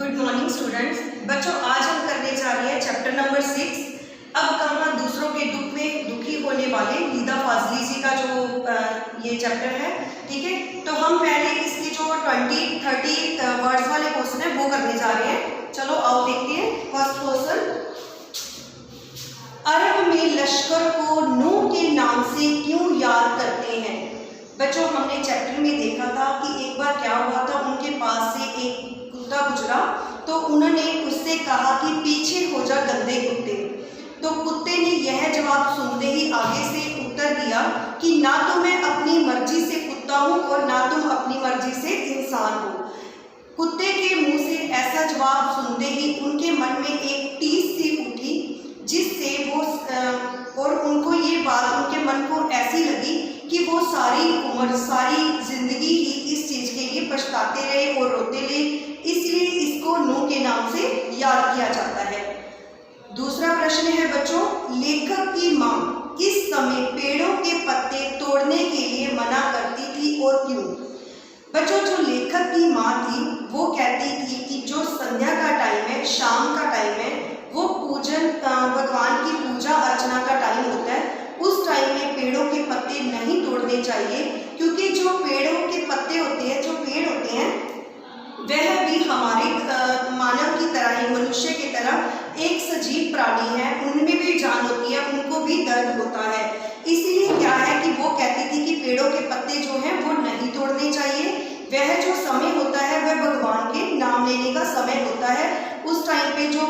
Good morning students. बच्चों, आज हम करने जा रहे हैं चैप्टर नंबर 6। अब कहाँ दूसरों के दुख में दुखी होने वाले निदा फाजली जी का जो ये चैप्टर है, ठीक है। तो हम पहले इसके जो 20-30 वर्ड्स वाले क्वेश्चन है वो करने जा रहे हैं। चलो आओ देखते हैं। फर्स्ट क्वेश्चन, अरब में लश्कर को नूह के नाम से क्यों याद करते हैं? बच्चों, हमने चैप्टर में देखा था कि एक बार क्या हुआ था, उनके पास से एक कुत्ता गुजरा तो उन्होंने उससे कहा कि पीछे हो जा गंदे कुत्ते। तो कुत्ते ने यह जवाब सुनते ही आगे से उत्तर दिया कि ना तो मैं अपनी मर्जी से कुत्ता हूँ और ना तुम अपनी मर्जी से इंसान हो। कुत्ते के मुंह से ऐसा जवाब सुनते ही उनके मन में एक टीस सी उठी, जिससे वो और उनको ये बात उनके मन को ऐसी लगी कि वो सारी उम्र सारी जिंदगी ही इस चीज के लिए पछताते रहे और रोते रहे। इसलिए इसको नूह के नाम से याद किया जाता है। दूसरा प्रश्न है बच्चों, लेखक की माँ किस समय पेड़ों के पत्ते तोड़ने के लिए मना करती थी और क्यों? बच्चों, जो लेखक की माँ थी वो कहती थी कि जो संध्या का टाइम है, शाम का टाइम है, वो पूजन भगवान की पूजा अर्चना का टाइम होता है। उस टाइम में पेड़ों के पत्ते नहीं तोड़ने चाहिए, क्योंकि जो पेड़ों के पत्ते होते हैं, जो पेड़ होते हैं, वह भी हमारे मानव की तरह ही, मनुष्य की तरह एक सजीव प्राणी है। उनमें भी जान होती है, उनको भी दर्द होता है। इसीलिए क्या है कि वो कहती थी कि पेड़ों के पत्ते जो हैं वो नहीं तोड़ने चाहिए। वह जो समय होता है वह भगवान के नाम लेने का समय होता है। उस टाइम पे जो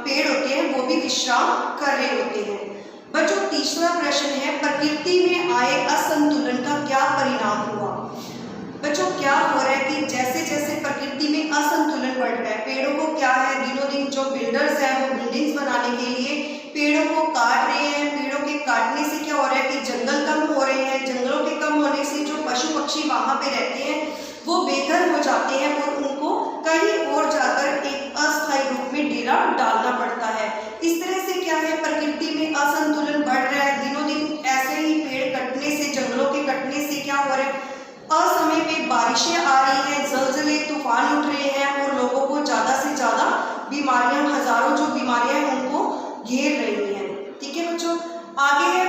पेड़ होते हैं वो भी विश्राम कर रहे होते हैं। बच्चों, तीसरा प्रश्न है, प्रकृति में आए असंतुलन का क्या परिणाम हुआ? बच्चों, क्या हो रहा है कि जैसे जैसे प्रकृति में असंतुलन बढ़ रहा है, पेड़ों को क्या है, दिनों दिन जो बिल्डर्स हैं वो बिल्डिंग्स बनाने के लिए पेड़ों को काट रहे हैं। पेड़ों के काटने से क्या हो रहा है कि जंगल कम हो रहे हैं। जंगलों के कम होने से जो पशु पक्षी वहाँ पे रहते हैं वो बेघर हो जाते हैं और उनको कहीं और जाकर एक अस्थायी रूप में डेरा डालना पड़ता है। इस तरह से क्या है, प्रकृति में असंतुलन बढ़ रहा है। दिनों दिन ऐसे ही पेड़ कटने से, जंगलों के कटने से क्या हो रहा है, असमय पे बारिशें आ रही हैं, ज़लज़ले तूफान उठ रहे हैं और लोगों को ज़्यादा से ज़्यादा बीमारियां, हजारों जो बीमारियां हैं उनको घेर रही हैं। ठीक है बच्चों, आगे है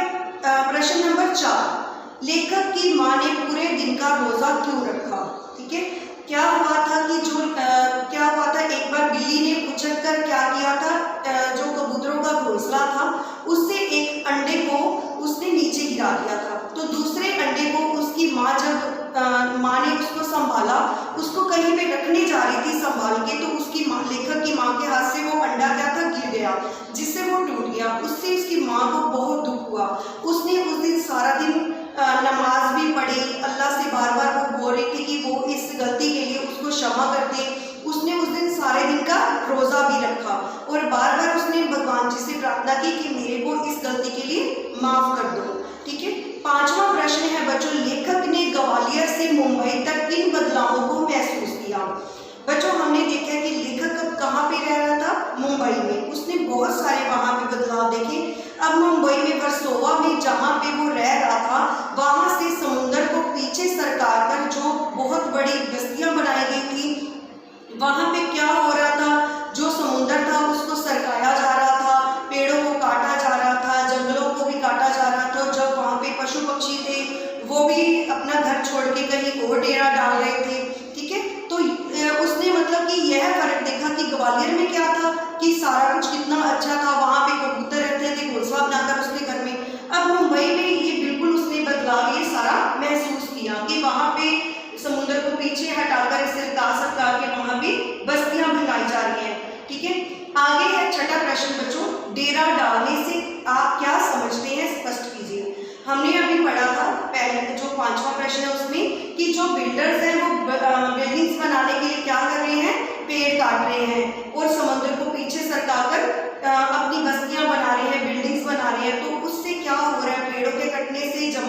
प्रश्न नंबर 4, लेखक की माँ ने पूरे दिन का रोजा क्यों रखा? ठीक है, क्या हुआ था कि क्या हुआ था, एक बार बिल्ली ने उछल कर क्या किया था, जो कबूतरों का घोंसला था उससे एक अंडे को उसने नीचे गिरा दिया था। तो दूसरे अंडे को उसकी माँ जब माँ ने उसको संभाला, उसको कहीं पे रखने जा रही थी संभाल के, तो उसकी माँ, लेखक की माँ के हाथ से वो अंडा क्या था, गिर गया, जिससे वो टूट गया। उससे उसकी माँ को बहुत दुख हुआ। उसने उस दिन सारा दिन नमाज भी पढ़ी, अल्लाह से बार बार वो बोल रही थी कि वो इस गलती के लिए उसको क्षमा कर दे। उसने उस दिन सारे दिन का रोजा भी रखा और बार बार उसने भगवान जी से प्रार्थना की कि मेरे को इस गलती के लिए माफ कर दो। ठीक है, पांचवा प्रश्न है बच्चों, लेखक ने ग्वालियर से मुंबई तक किन बदलावों को महसूस किया? बच्चों, हमने देखा कि लेखक अब कहाँ पे रह रहा था, मुंबई में। उसने बहुत सारे वहाँ पे बदलाव देखे। अब मुंबई में वर्सोवा में जहाँ पे वो रह रहा था, वहाँ से समुद्र को पीछे सरकार कर जो बहुत बड़ी बस्तियाँ बनाई गई थी, वहाँ पे क्या हो रहा था, जो समुद्र था उसको सरकाया जा रहा था, पेड़ों को काटा जा रहा था, जंगलों को भी काटा जा रहा था। जब वहाँ पे पशु पक्षी थे वो भी अपना घर छोड़ के कहीं और डेरा डाल रहे थे। ठीक है, तो उसने मतलब कि यह फर्क देखा कि ग्वालियर में क्या था कि सारा कुछ कितना अच्छा था, वहाँ पे कबूतर रहते थे घोंसला बनाकर उसके घर में। अब मुंबई में ये बिल्कुल उसने बदलाव ये सारा महसूस किया कि वहाँ पे समुद्र को पीछे हटाकर सरकार के वहाँ भी बस्तियां बनाई जा रही हैं। ठीक है, आगे है छठा प्रश्न बच्चों, डेरा डालने से आप क्या समझते हैं, स्पष्ट कीजिए। हमने अभी पढ़ा था पहले जो पांचवा प्रश्न है उसमें कि जो बिल्डर्स हैं वो बिल्डिंग्स बनाने के लिए क्या कर रहे हैं, पेड़ काट रहे हैं और समुद्र को पीछे सरकाकर अपनी बस्तियां बना रहे हैं, बिल्डिंग्स बना रहे हैं। तो उससे क्या हो रहा है, पेड़ों के कटने से जो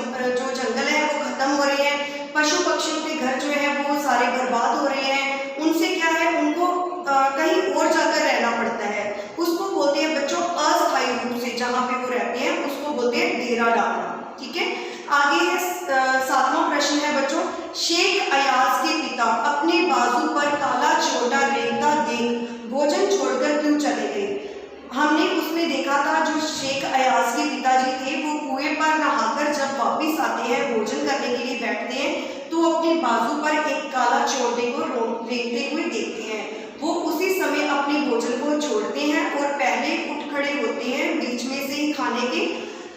जंगल है वो खत्म हो रहे हैं, पशु पक्षियों के घर जो है वो सारे बर्बाद हो रहे हैं। उनसे क्या है, उनको कहीं और जाकर रहना पड़ता है। उसको बोलते हैं बच्चों अस्थायी रूप से जहाँ पे वो रहते हैं उसको बोलते हैं डेरा डालना। ठीक है, आगे है सातवां प्रश्न है बच्चों, शेख अयाज के पिता अपने बाजू पर काला छोटा रेखता उसमें देखा था जो शेख अयाज के पिताजी थे वो कुएं पर नहाकर जब वापस आते हैं, भोजन करने के लिए बैठते हैं, तो अपने बाजू पर एक काला चोटे को रेंगते हुए देखते हैं। वो उसी समय अपने भोजन को छोड़ते हैं और पहले उठ खड़े होते हैं बीच में से ही खाने के।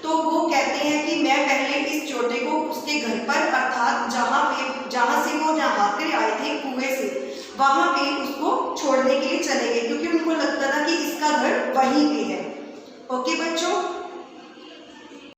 तो वो कहते हैं कि मैं पहले इस चोटे को उसके घर पर, अर्थात जहाँ से वो नहा कर आए थे कुएं से, वहां पे उसको छोड़ने के लिए चले गए, क्योंकि उनको लगता था कि इसका घर वहीं पे है। ओके बच्चों।